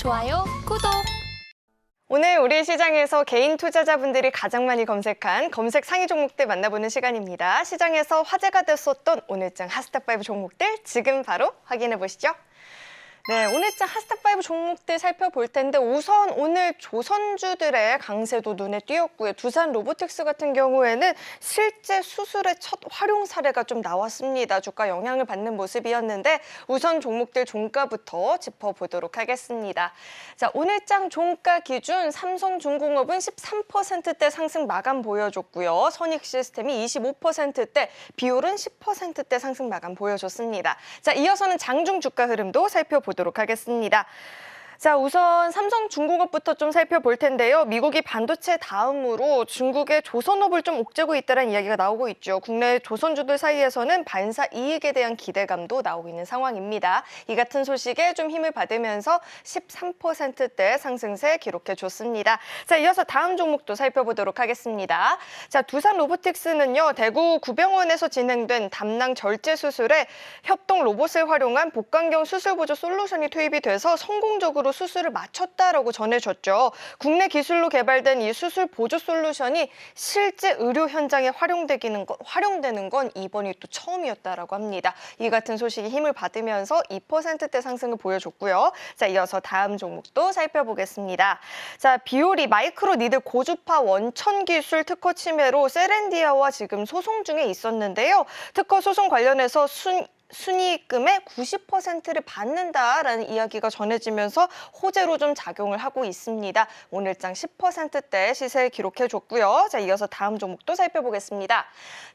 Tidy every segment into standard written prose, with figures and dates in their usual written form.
좋아요, 구독! 오늘 우리 시장에서 개인 투자자분들이 가장 많이 검색한 검색 상위 종목들 만나보는 시간입니다. 시장에서 화제가 됐었던 오늘장 핫스탑5 종목들 지금 바로 확인해 보시죠. 네, 오늘장 핫스탑5 종목들 살펴볼 텐데 우선 오늘 조선주들의 강세도 눈에 띄었고요. 두산 로보틱스 같은 경우에는 실제 수술의 첫 활용 사례가 좀 나왔습니다. 주가 영향을 받는 모습이었는데 우선 종목들 종가부터 짚어보도록 하겠습니다. 자, 오늘장 종가 기준 삼성중공업은 13%대 상승 마감 보여줬고요. 선익시스템이 25%대, 비올은 10%대 상승 마감 보여줬습니다. 자, 이어서는 장중 주가 흐름도 살펴보도록 하겠습니다. 자, 우선 삼성중공업부터 좀 살펴볼 텐데요. 미국이 반도체 다음으로 중국의 조선업을 좀 옥죄고 있다는 이야기가 나오고 있죠. 국내 조선주들 사이에서는 반사 이익에 대한 기대감도 나오고 있는 상황입니다. 이 같은 소식에 좀 힘을 받으면서 13%대 상승세 기록해줬습니다. 자, 이어서 다음 종목도 살펴보도록 하겠습니다. 자, 두산 로보틱스는요, 대구 구병원에서 진행된 담낭 절제 수술에 협동 로봇을 활용한 복강경 수술 보조 솔루션이 투입이 돼서 성공적으로 수술을 마쳤다라고 전해졌죠. 국내 기술로 개발된 이 수술 보조 솔루션이 실제 의료 현장에 활용되는 건 이번이 또 처음이었다라고 합니다. 이 같은 소식이 힘을 받으면서 2%대 상승을 보여줬고요. 자, 이어서 다음 종목도 살펴보겠습니다. 자, 비오리 마이크로 니들 고주파 원천 기술 특허 침해로 세렌디아와 지금 소송 중에 있었는데요. 특허 소송 관련해서 순이익금의 90%를 받는다라는 이야기가 전해지면서 호재로 좀 작용을 하고 있습니다. 오늘장 10%대 시세 기록해줬고요. 자, 이어서 다음 종목도 살펴보겠습니다.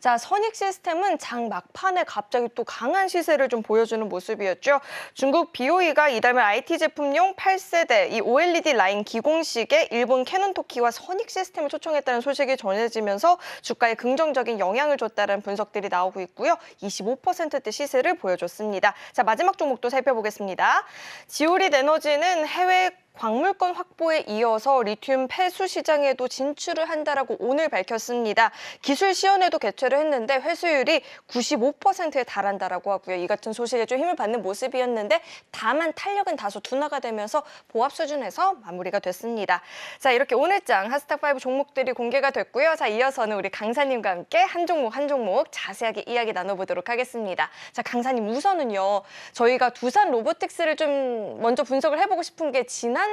자, 선익시스템은 장 막판에 갑자기 또 강한 시세를 좀 보여주는 모습이었죠. 중국 BOE가 이달말 IT 제품용 8세대 이 OLED 라인 기공식에 일본 캐논토키와 선익시스템을 초청했다는 소식이 전해지면서 주가에 긍정적인 영향을 줬다는 분석들이 나오고 있고요. 25%대 시세를 보여줬습니다. 자, 마지막 종목도 살펴보겠습니다. 지오릿 에너지는 해외 광물권 확보에 이어서 리튬 폐수 시장에도 진출을 한다라고 오늘 밝혔습니다. 기술 시연회도 개최를 했는데 회수율이 95%에 달한다라고 하고요. 이 같은 소식에 좀 힘을 받는 모습이었는데 다만 탄력은 다소 둔화가 되면서 보합 수준에서 마무리가 됐습니다. 자, 이렇게 오늘장 핫스탑5 종목들이 공개가 됐고요. 자, 이어서는 우리 강사님과 함께 한 종목 한 종목 자세하게 이야기 나눠보도록 하겠습니다. 자, 강사님 우선은요. 저희가 두산 로보틱스를 좀 먼저 분석을 해보고 싶은 게 지난주에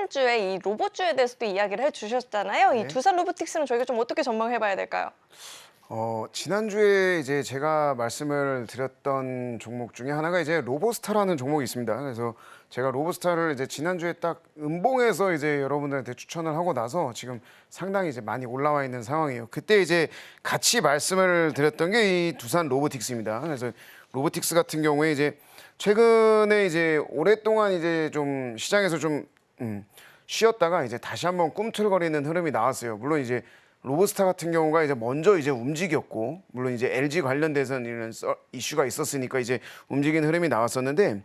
이 로봇주에 대해서도 이야기를 해주셨잖아요. 네. 이 두산 로보틱스는 저희가 좀 어떻게 전망해봐야 될까요? 지난주에 이제 제가 말씀을 드렸던 종목 중에 하나가 이제 로보스타라는 종목이 있습니다. 그래서 제가 로보스타를 이제 지난주에 딱 음봉에서 이제 여러분들한테 추천을 하고 나서 지금 상당히 이제 많이 올라와 있는 상황이에요. 그때 이제 같이 말씀을 드렸던 게 이 두산 로보틱스입니다. 그래서 로보틱스 같은 경우에 이제 최근에 이제 오랫동안 이제 좀 시장에서 좀 쉬었다가 이제 다시 한번 꿈틀거리는 흐름이 나왔어요. 물론 이제 로보스타 같은 경우가 이제 먼저 이제 움직였고, 물론 이제 LG 관련돼서는 이런 이슈가 있었으니까 이제 움직이는 흐름이 나왔었는데,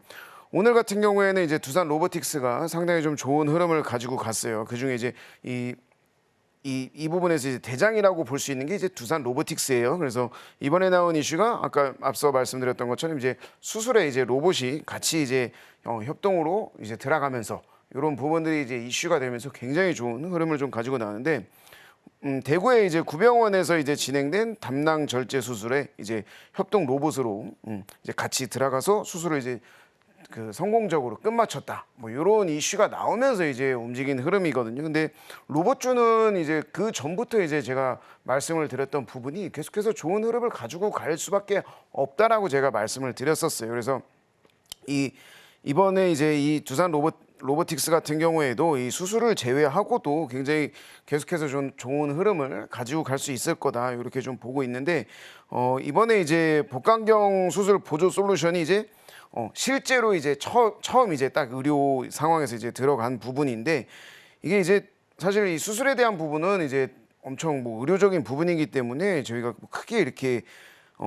오늘 같은 경우에는 이제 두산 로보틱스가 상당히 좀 좋은 흐름을 가지고 갔어요. 그 중에 이제 이 부분에서 이제 대장이라고 볼 수 있는 게 이제 두산 로보틱스예요. 그래서 이번에 나온 이슈가 아까 앞서 말씀드렸던 것처럼 이제 수술에 이제 로봇이 같이 이제 협동으로 이제 들어가면서 이런 부분들이 이제 이슈가 되면서 굉장히 좋은 흐름을 좀 가지고 나왔는데, 대구의 이제 구병원에서 이제 진행된 담낭 절제 수술에 이제 협동 로봇으로 이제 같이 들어가서 수술을 이제 그 성공적으로 끝마쳤다. 뭐 이런 이슈가 나오면서 이제 움직인 흐름이거든요. 근데 로봇주는 이제 그 전부터 이제 제가 말씀을 드렸던 부분이 계속해서 좋은 흐름을 가지고 갈 수밖에 없다라고 제가 말씀을 드렸었어요. 그래서 이번에 이제 이 두산 로보틱스 같은 경우에도 이 수술을 제외하고도 굉장히 계속해서 좀 좋은 흐름을 가지고 갈 수 있을 거다 이렇게 좀 보고 있는데, 이번에 이제 복강경 수술 보조 솔루션이 이제 실제로 이제 처음 이제 딱 의료 상황에서 이제 들어간 부분인데, 이게 이제 사실 이 수술에 대한 부분은 이제 엄청 뭐 의료적인 부분이기 때문에 저희가 뭐 크게 이렇게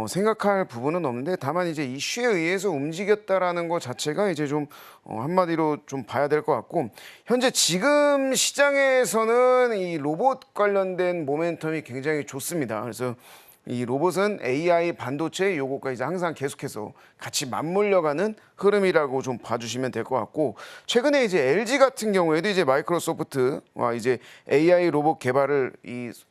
생각할 부분은 없는데, 다만 이제 이슈에 의해서 움직였다라는 것 자체가 이제 좀 한마디로 좀 봐야 될 것 같고, 현재 지금 시장에서는 이 로봇 관련된 모멘텀이 굉장히 좋습니다. 그래서 이 로봇은 AI 반도체 요것과 이제 항상 계속해서 같이 맞물려가는 흐름이라고 좀 봐주시면 될 것 같고, 최근에 이제 LG 같은 경우에도 이제 마이크로소프트와 이제 AI 로봇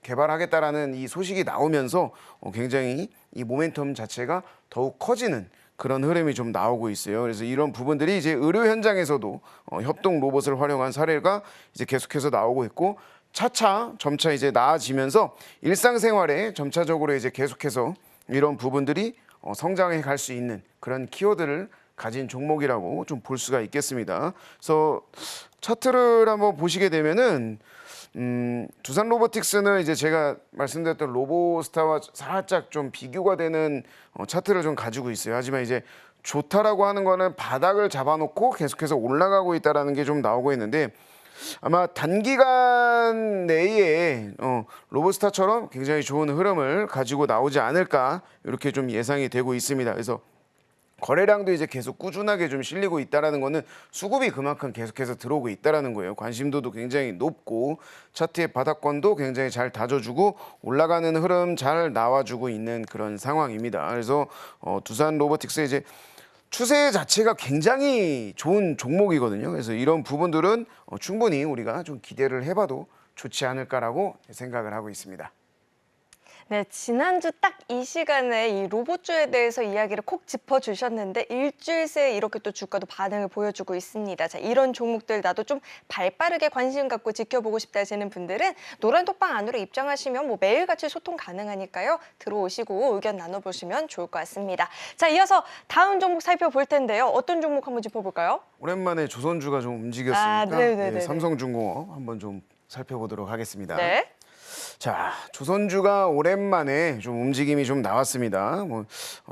개발하겠다라는 이 소식이 나오면서 굉장히 이 모멘텀 자체가 더욱 커지는 그런 흐름이 좀 나오고 있어요. 그래서 이런 부분들이 이제 의료 현장에서도 협동 로봇을 활용한 사례가 이제 계속해서 나오고 있고, 차차 점차 이제 나아지면서 일상생활에 점차적으로 이제 계속해서 이런 부분들이 성장해 갈 수 있는 그런 키워드를 가진 종목이라고 좀 볼 수가 있겠습니다. 그래서 차트를 한번 보시게 되면은 두산 로보틱스는 이제 제가 말씀드렸던 로보스타와 살짝 좀 비교가 되는 차트를 좀 가지고 있어요. 하지만 이제 좋다라고 하는 거는 바닥을 잡아놓고 계속해서 올라가고 있다라는 게 좀 나오고 있는데, 아마 단기간 내에 로보스타처럼 굉장히 좋은 흐름을 가지고 나오지 않을까 이렇게 좀 예상이 되고 있습니다. 그래서 거래량도 이제 계속 꾸준하게 좀 실리고 있다라는 거는 수급이 그만큼 계속해서 들어오고 있다라는 거예요. 관심도도 굉장히 높고 차트의 바닥권도 굉장히 잘 다져주고 올라가는 흐름 잘 나와주고 있는 그런 상황입니다. 그래서 두산 로보틱스 이제 추세 자체가 굉장히 좋은 종목이거든요. 그래서 이런 부분들은 충분히 우리가 좀 기대를 해봐도 좋지 않을까라고 생각을 하고 있습니다. 네, 지난주 딱 이 시간에 이 로봇주에 대해서 이야기를 콕 짚어주셨는데 일주일 새에 이렇게 또 주가도 반응을 보여주고 있습니다. 자, 이런 종목들 나도 좀 발빠르게 관심 갖고 지켜보고 싶다 하시는 분들은 노란톡방 안으로 입장하시면 뭐 매일같이 소통 가능하니까요. 들어오시고 의견 나눠보시면 좋을 것 같습니다. 자, 이어서 다음 종목 살펴볼 텐데요. 어떤 종목 한번 짚어볼까요? 오랜만에 조선주가 좀 움직였으니까 네네네. 삼성중공업 한번 좀 살펴보도록 하겠습니다. 네. 자, 조선주가 오랜만에 좀 움직임이 좀 나왔습니다.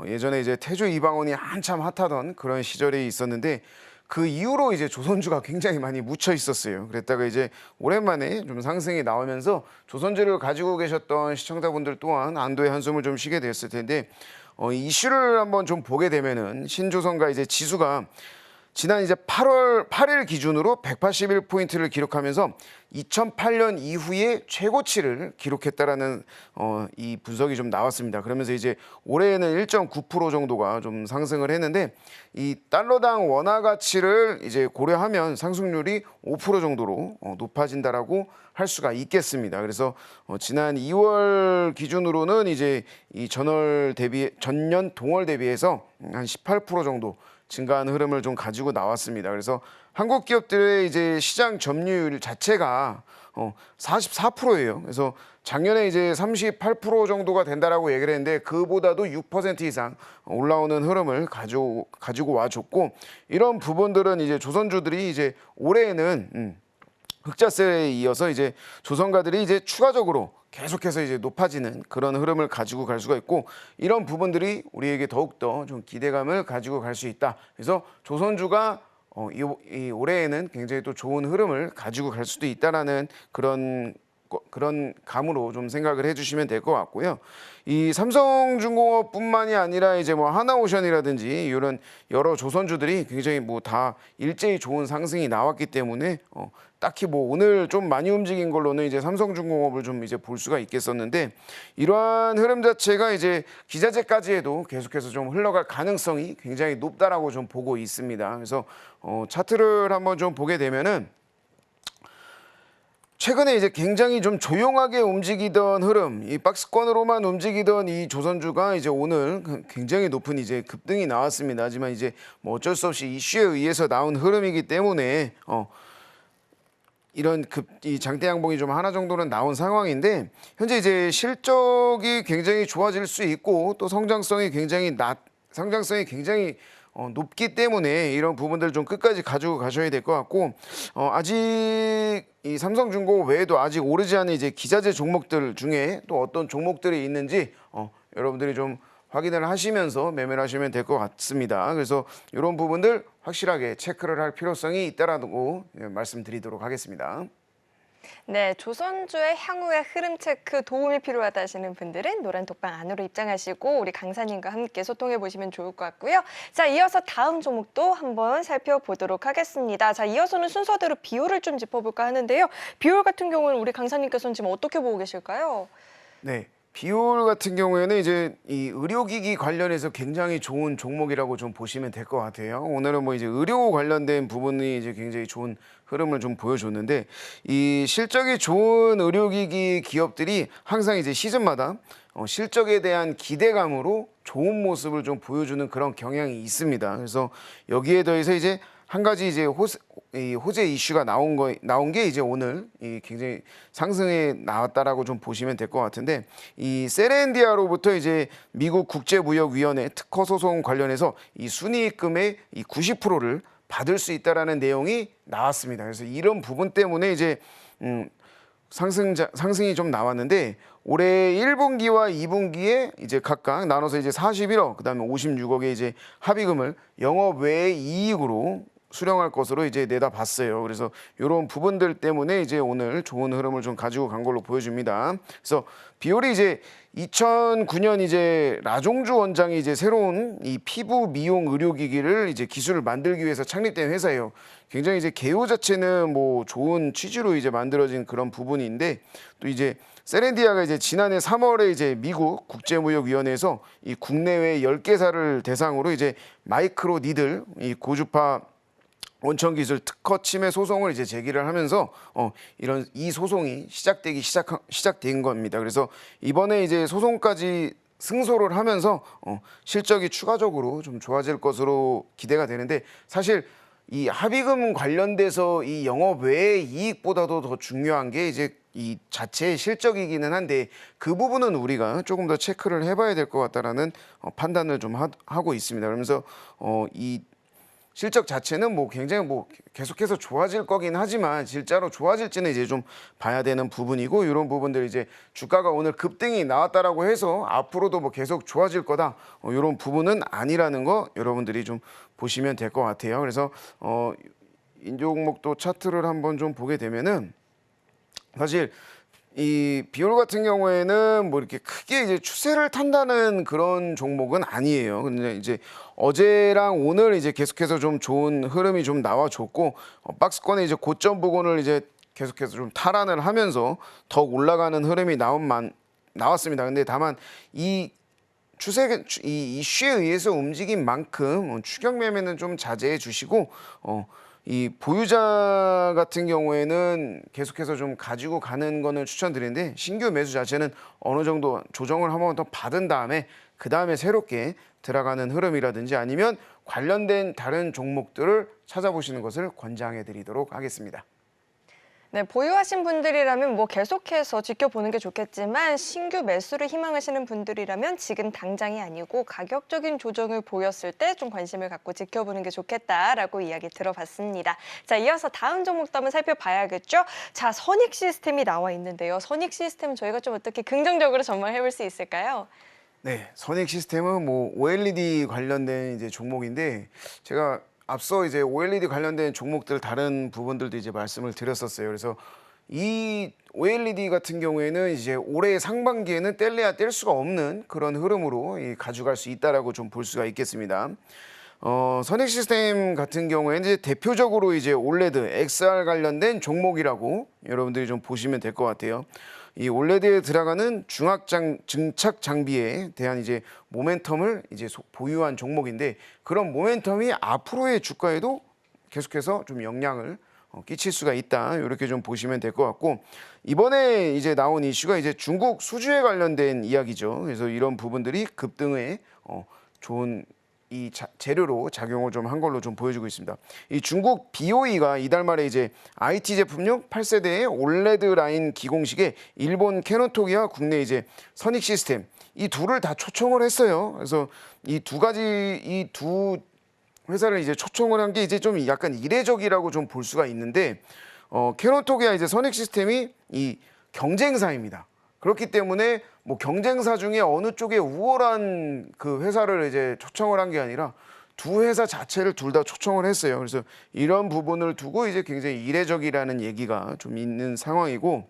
예전에 이제 태조 이방원이 한참 핫하던 그런 시절이 있었는데 그 이후로 이제 조선주가 굉장히 많이 묻혀 있었어요. 그랬다가 이제 오랜만에 좀 상승이 나오면서 조선주를 가지고 계셨던 시청자분들 또한 안도의 한숨을 좀 쉬게 됐을 텐데, 이슈를 한번 좀 보게 되면은 신조선과 이제 지수가 지난 이제 8월 8일 기준으로 181포인트를 기록하면서 2008년 이후에 최고치를 기록했다라는 이 분석이 좀 나왔습니다. 그러면서 이제 올해에는 1.9% 정도가 좀 상승을 했는데, 이 달러당 원화 가치를 이제 고려하면 상승률이 5% 정도로 높아진다라고 할 수가 있겠습니다. 그래서 지난 2월 기준으로는 이제 이 전년 동월 대비해서 한 18% 정도 증가한 흐름을 좀 가지고 나왔습니다. 그래서 한국 기업들의 이제 시장 점유율 자체가 44%예요. 그래서 작년에 이제 38% 정도가 된다라고 얘기를 했는데 그보다도 6% 이상 올라오는 흐름을 가지고 와줬고, 이런 부분들은 이제 조선주들이 이제 올해에는 흑자세에 이어서 이제 조선가들이 이제 추가적으로 계속해서 이제 높아지는 그런 흐름을 가지고 갈 수가 있고, 이런 부분들이 우리에게 더욱더 좀 기대감을 가지고 갈 수 있다. 그래서 조선주가 이 올해에는 굉장히 또 좋은 흐름을 가지고 갈 수도 있다라는 그런 감으로 좀 생각을 해주시면 될 것 같고요. 이 삼성중공업뿐만이 아니라 이제 뭐 하나오션이라든지 이런 여러 조선주들이 굉장히 뭐 다 일제히 좋은 상승이 나왔기 때문에 딱히 뭐 오늘 좀 많이 움직인 걸로는 이제 삼성중공업을 좀 이제 볼 수가 있겠었는데, 이러한 흐름 자체가 이제 기자재까지에도 계속해서 좀 흘러갈 가능성이 굉장히 높다라고 좀 보고 있습니다. 그래서 차트를 한번 좀 보게 되면은 최근에 이제 굉장히 좀 조용하게 움직이던 흐름, 이 박스권으로만 움직이던 이 조선주가 이제 오늘 굉장히 높은 이제 급등이 나왔습니다. 하지만 이제 뭐 어쩔 수 없이 이슈에 의해서 나온 흐름이기 때문에 이런 이 장대 양봉이 좀 하나 정도는 나온 상황인데, 현재 이제 실적이 굉장히 좋아질 수 있고 또 성장성이 굉장히 높기 때문에 이런 부분들 좀 끝까지 가지고 가셔야 될 것 같고, 아직 이 삼성중공업 외에도 아직 오르지 않은 이제 기자재 종목들 중에 또 어떤 종목들이 있는지 여러분들이 좀 확인을 하시면서 매매를 하시면 될 것 같습니다. 그래서 이런 부분들 확실하게 체크를 할 필요성이 있다라고 말씀드리도록 하겠습니다. 네, 조선주의 향후의 흐름 체크 도움이 필요하다 하시는 분들은 노란톡방 안으로 입장하시고 우리 강사님과 함께 소통해 보시면 좋을 것 같고요. 자, 이어서 다음 종목도 한번 살펴보도록 하겠습니다. 자, 이어서는 순서대로 비율을 좀 짚어볼까 하는데요. 비율 같은 경우는 우리 강사님께서는 지금 어떻게 보고 계실까요? 네, 비올 같은 경우에는 이제 이 의료기기 관련해서 굉장히 좋은 종목이라고 좀 보시면 될 것 같아요. 오늘은 뭐 이제 의료 관련된 부분이 이제 굉장히 좋은 흐름을 좀 보여줬는데, 이 실적이 좋은 의료기기 기업들이 항상 이제 시즌마다 실적에 대한 기대감으로 좋은 모습을 좀 보여주는 그런 경향이 있습니다. 그래서 여기에 더해서 이제 한 가지 이제 호재 이슈가 나온 게 이제 오늘 이 굉장히 상승에 나왔다라고 좀 보시면 될 것 같은데, 이 세렌디아로부터 이제 미국 국제무역위원회 특허 소송 관련해서 이 순이익금의 이 90%를 받을 수 있다라는 내용이 나왔습니다. 그래서 이런 부분 때문에 이제 상승이 좀 나왔는데, 올해 1분기와 2분기에 이제 각각 나눠서 이제 41억, 그다음에 56억의 이제 합의금을 영업 외의 이익으로 수령할 것으로 이제 내다봤어요. 그래서 이런 부분들 때문에 이제 오늘 좋은 흐름을 좀 가지고 간 걸로 보여집니다. 그래서 비올이 이제 2009년 이제 라종주 원장이 이제 새로운 이 피부 미용 의료기기를 이제 기술을 만들기 위해서 창립된 회사예요. 굉장히 이제 개요 자체는 뭐 좋은 취지로 이제 만들어진 그런 부분인데, 또 이제 세렌디아가 이제 지난해 3월에 이제 미국 국제무역위원회에서 이 국내외 10개사를 대상으로 이제 마이크로 니들 이 고주파 원천 기술 특허 침해 소송을 이제 제기를 하면서 이런 이 소송이 시작된 겁니다. 그래서 이번에 이제 소송까지 승소를 하면서 실적이 추가적으로 좀 좋아질 것으로 기대가 되는데, 사실 이 합의금 관련돼서 이 영업 외의 이익보다도 더 중요한 게 이제 이 자체의 실적이기는 한데, 그 부분은 우리가 조금 더 체크를 해봐야 될 것 같다라는 판단을 좀 하고 있습니다. 그러면서 이 실적 자체는 뭐 굉장히 뭐 계속해서 좋아질 거긴 하지만 진짜로 좋아질지는 이제 좀 봐야 되는 부분이고, 이런 부분들 이제 주가가 오늘 급등이 나왔다라고 해서 앞으로도 뭐 계속 좋아질 거다, 이런 부분은 아니라는 거 여러분들이 좀 보시면 될 것 같아요. 그래서 인종목도 차트를 한번 좀 보게 되면은, 사실 이 비올 같은 경우에는 뭐 이렇게 크게 이제 추세를 탄다는 그런 종목은 아니에요. 근데 이제 어제랑 오늘 이제 계속해서 좀 좋은 흐름이 좀 나와줬고, 박스권의 이제 고점 부근을 이제 계속해서 좀 탈환을 하면서 더 올라가는 흐름이 나왔습니다. 근데 다만 이 이 이슈에 의해서 움직인 만큼 추격 매매는 좀 자제해 주시고, 이 보유자 같은 경우에는 계속해서 좀 가지고 가는 거는 추천드리는데, 신규 매수 자체는 어느 정도 조정을 한번 더 받은 다음에 그 다음에 새롭게 들어가는 흐름이라든지 아니면 관련된 다른 종목들을 찾아보시는 것을 권장해 드리도록 하겠습니다. 네, 보유하신 분들이라면 뭐 계속해서 지켜보는 게 좋겠지만, 신규 매수를 희망하시는 분들이라면 지금 당장이 아니고 가격적인 조정을 보였을 때 좀 관심을 갖고 지켜보는 게 좋겠다라고 이야기 들어봤습니다. 자, 이어서 다음 종목도 한번 살펴봐야겠죠? 자, 선익 시스템이 나와 있는데요. 선익 시스템 저희가 좀 어떻게 긍정적으로 전망해 볼 수 있을까요? 네, 선익 시스템은 뭐 OLED 관련된 이제 종목인데, 제가 앞서 이제 OLED 관련된 종목들 다른 부분들도 이제 말씀을 드렸었어요. 그래서 이 OLED 같은 경우에는 이제 올해 상반기에는 뗄래야 뗄 수가 없는 그런 흐름으로 가져갈 수 있다라고 좀 볼 수가 있겠습니다. 선익 시스템 같은 경우에는 이제 대표적으로 이제 OLED, XR 관련된 종목이라고 여러분들이 좀 보시면 될 것 같아요. 이 OLED에 들어가는 증착 장비에 대한 이제 모멘텀을 이제 보유한 종목인데, 그런 모멘텀이 앞으로의 주가에도 계속해서 좀 영향을 끼칠 수가 있다, 이렇게 좀 보시면 될 것 같고, 이번에 이제 나온 이슈가 이제 중국 수주에 관련된 이야기죠. 그래서 이런 부분들이 급등에 좋은 이 재료로 작용을 좀 한 걸로 좀 보여주고 있습니다. 이 중국 BOE가 이달 말에 이제 IT 제품용 8세대의 올레드 라인 기공식에 일본 캐노토기와 국내 이제 선익 시스템, 이 둘을 다 초청을 했어요. 그래서 이 두 회사를 이제 초청을 한 게 이제 좀 약간 이례적이라고 좀 볼 수가 있는데, 캐노토기와 이제 선익 시스템이 이 경쟁사입니다. 그렇기 때문에 뭐 경쟁사 중에 어느 쪽에 우월한 그 회사를 이제 초청을 한 게 아니라 두 회사 자체를 둘 다 초청을 했어요. 그래서 이런 부분을 두고 이제 굉장히 이례적이라는 얘기가 좀 있는 상황이고,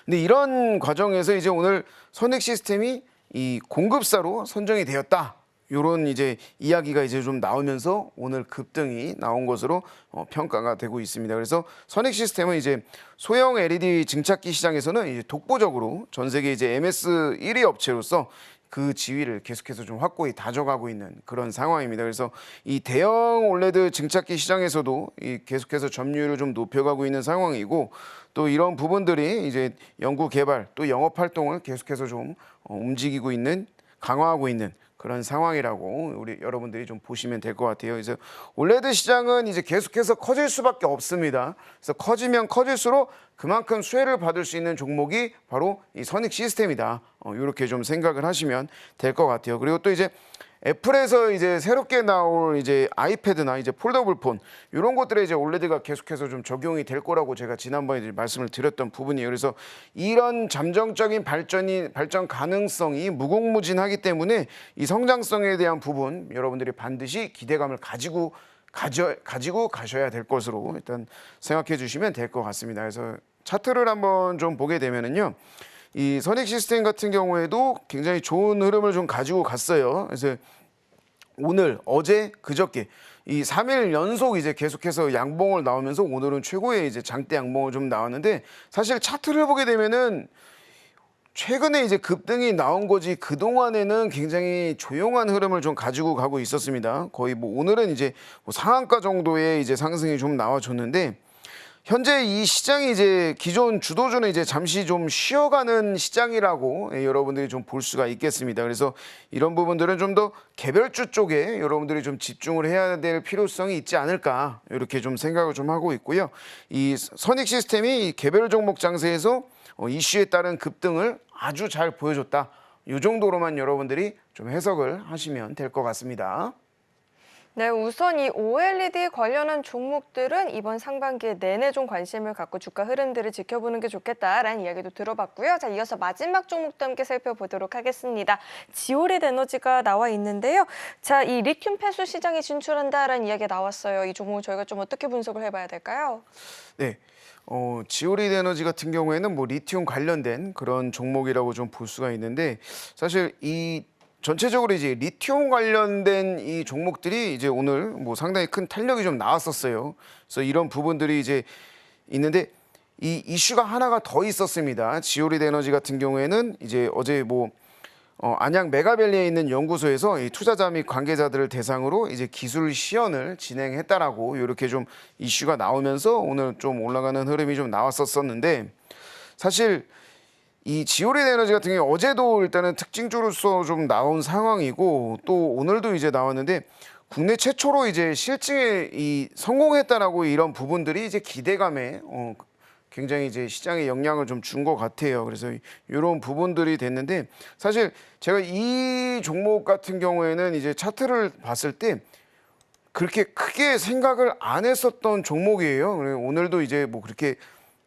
근데 이런 과정에서 이제 오늘 선익 시스템이 이 공급사로 선정이 되었다, 요런 이제 이야기가 이제 좀 나오면서 오늘 급등이 나온 것으로 평가가 되고 있습니다. 그래서 선익 시스템은 이제 소형 LED 증착기 시장에서는 이제 독보적으로 전 세계 이제 MS 1위 업체로서 그 지위를 계속해서 좀 확고히 다져가고 있는 그런 상황입니다. 그래서 이 대형 올레드 증착기 시장에서도 이 계속해서 점유율을 좀 높여가고 있는 상황이고, 또 이런 부분들이 이제 연구 개발 또 영업 활동을 계속해서 좀 움직이고 있는, 강화하고 있는 그런 상황이라고 우리 여러분들이 좀 보시면 될 것 같아요. 그래서 올레드 시장은 이제 계속해서 커질 수밖에 없습니다. 그래서 커지면 커질수록 그만큼 수혜를 받을 수 있는 종목이 바로 이 선익 시스템이다. 이렇게 좀 생각을 하시면 될 것 같아요. 그리고 또 이제 애플에서 이제 새롭게 나올 이제 아이패드나 이제 폴더블 폰 이런 것들에 이제 올레드가 계속해서 좀 적용이 될 거라고 제가 지난번에 이제 말씀을 드렸던 부분이에요. 그래서 이런 잠정적인 발전 가능성이 무궁무진하기 때문에 이 성장성에 대한 부분 여러분들이 반드시 기대감을 가지고 가셔야 될 것으로 일단 생각해 주시면 될 것 같습니다. 그래서 차트를 한번 좀 보게 되면은요. 이 선익 시스템 같은 경우에도 굉장히 좋은 흐름을 좀 가지고 갔어요. 그래서 오늘, 어제, 그저께 이 3일 연속 이제 계속해서 양봉을 나오면서 오늘은 최고의 이제 장대 양봉을 좀 나왔는데, 사실 차트를 보게 되면은 최근에 이제 급등이 나온 거지 그동안에는 굉장히 조용한 흐름을 좀 가지고 가고 있었습니다. 거의 뭐 오늘은 이제 뭐 상한가 정도의 이제 상승이 좀 나와줬는데, 현재 이 시장이 이제 기존 주도주는 이제 잠시 좀 쉬어가는 시장이라고 여러분들이 좀 볼 수가 있겠습니다. 그래서 이런 부분들은 좀 더 개별주 쪽에 여러분들이 좀 집중을 해야 될 필요성이 있지 않을까, 이렇게 좀 생각을 좀 하고 있고요. 이 선익 시스템이 개별 종목 장세에서 이슈에 따른 급등을 아주 잘 보여줬다. 이 정도로만 여러분들이 좀 해석을 하시면 될 것 같습니다. 네, 우선 이 OLED 관련한 종목들은 이번 상반기에 내내 좀 관심을 갖고 주가 흐름들을 지켜보는 게 좋겠다라는 이야기도 들어봤고요. 자, 이어서 마지막 종목도 함께 살펴보도록 하겠습니다. 지오릿 에너지가 나와 있는데요. 자, 이 리튬 폐수 시장에 진출한다라는 이야기가 나왔어요. 이 종목 저희가 좀 어떻게 분석을 해봐야 될까요? 네. 지오릿 에너지 같은 경우에는 뭐 리튬 관련된 그런 종목이라고 좀 볼 수가 있는데, 사실 이 전체적으로 이제 리튬 관련된 이 종목들이 이제 오늘 뭐 상당히 큰 탄력이 좀 나왔었어요. 그래서 이런 부분들이 이제 있는데, 이 이슈가 하나가 더 있었습니다. 지오릿 에너지 같은 경우에는 이제 어제 뭐 안양 메가밸리에 있는 연구소에서 이 투자자 및 관계자들을 대상으로 이제 기술 시연을 진행했다라고 이렇게 좀 이슈가 나오면서 오늘 좀 올라가는 흐름이 좀 나왔었는데, 사실 이 지오릿 에너지 같은 경우 어제도 일단은 특징주로서 좀 나온 상황이고, 또 오늘도 이제 나왔는데 국내 최초로 이제 실증에 성공했다라고 이런 부분들이 이제 기대감에 굉장히 이제 시장에 영향을 좀 준 것 같아요. 그래서 이런 부분들이 됐는데, 사실 제가 이 종목 같은 경우에는 이제 차트를 봤을 때 그렇게 크게 생각을 안 했었던 종목이에요. 오늘도 이제 뭐 그렇게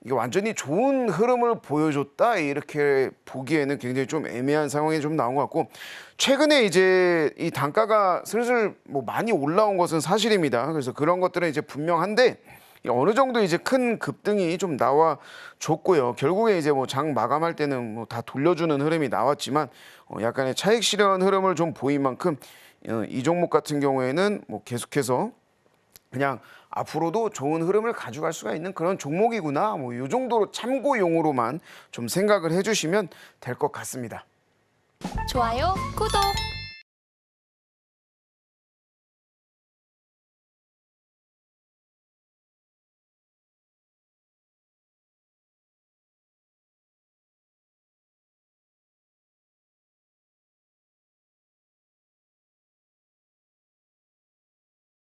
이게 완전히 좋은 흐름을 보여줬다 이렇게 보기에는 굉장히 좀 애매한 상황이 좀 나온 것 같고, 최근에 이제 이 단가가 슬슬 뭐 많이 올라온 것은 사실입니다. 그래서 그런 것들은 이제 분명한데 어느 정도 이제 큰 급등이 좀 나와줬고요. 결국에 이제 뭐 장 마감할 때는 뭐 다 돌려주는 흐름이 나왔지만 약간의 차익 실현 흐름을 좀 보인 만큼 이 종목 같은 경우에는 뭐 계속해서 그냥 앞으로도 좋은 흐름을 가져갈 수가 있는 그런 종목이구나, 뭐 이 정도로 참고용으로만 좀 생각을 해주시면 될 것 같습니다. 좋아요, 구독!